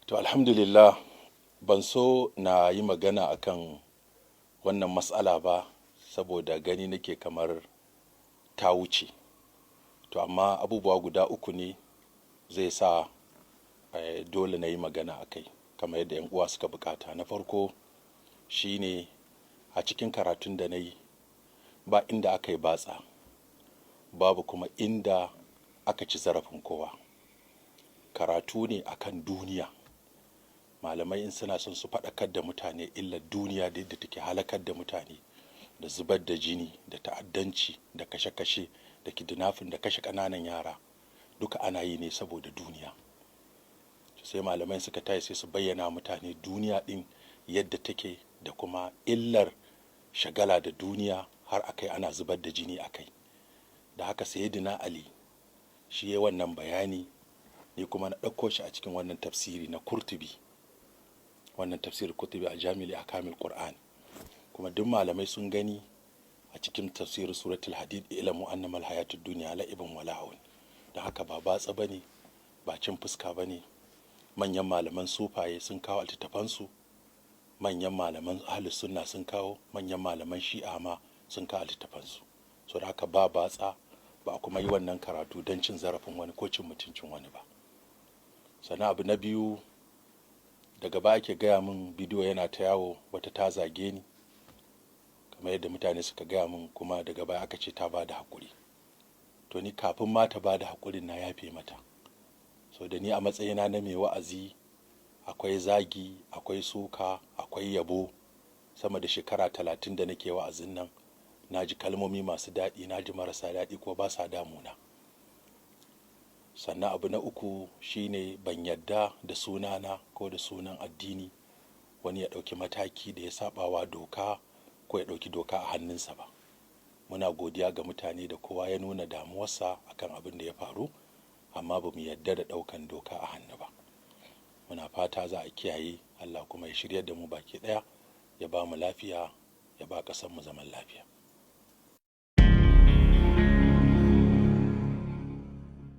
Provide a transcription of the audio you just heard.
To alhamdulillah, ban so na yi magana akan wannan matsala ba saboda gani nake kamar ta wuce. To amma abubuwa guda uku ne zai sa dole na yi magana a kai kamar yadda 'yan uwa suka bukata. Na farko shine a cikin karatun da na yi ba inda aka yi batsa, babu kuma inda aka ci zarafin kowa. Karatu ne akan duniya. Malamai in suna son su faɗakar da mutane illar duniya da yadda take halakar da mutane, da zubar da jini, da ta'addanci, da kashe-kashe, da kidnapping, da kashe ƙananan yara, duka ana yi ne saboda duniya. Sai malamai suka tashi sai su bayyana mutane duniya ɗin yadda take da kuma illar shagala da duniya har akai ana zubar da jini akai. Da haka sayyidina Ali shi ya wannan bayani, ni kuma na ɗauko shi a cikin wannan tafsiri na Kurtubi. Wannan tafsirin Kurtubi a Jami'ul Ahkamil Qur'an. Kuma duk malamai sun gani a cikin tafsirin Suratul Hadid, ilamu annamal hayatud dunya la'ibun wa lahawun. Da haka ba batsa bane, ba cin fuska bane. Manyan malaman sufaye sun kawo littattafansu, manyan malaman ahlus sunna sun kawo, manyan malaman shi'a ma sun kawo littattafansu. So da haka ba batsa, ba kuma yi wannan karatu don cin zarafin wani ko cin mutuncin wani ba. Sannan abu na biyu, daga baya ake gaya min bidiyo yana ta yawo, wata ta zage ni kamar yadda mutane suka gaya min, kuma daga baya aka ce ta ba da haƙuri. To ni kafin ma ta ba da haƙurin na yafe mata. So da ni a matsayina na mai wa'azi, akwai zagi, akwai suka, akwai yabo. Sama da shekara 30 da nake wa'azin nan, na ji kalmomi masu daɗi, na ji marasa daɗi ko ba sa damuna. Sannan abu na uku shine ban yadda da sunana ko da sunan addini wani ya ɗauki mataki da ya saɓawa doka ko ya ɗauki doka a hannunsa ba. Muna godiya ga mutane da kowa ya nuna damuwarsa akan abin da ya faru, amma ba mu yadda da ɗaukan doka a hannu ba. Muna fata za a kiyaye, Allah kuma ya shiryar da mu baki ɗaya, ya ba mu lafiya, ya ba ƙasarmu zaman lafiya.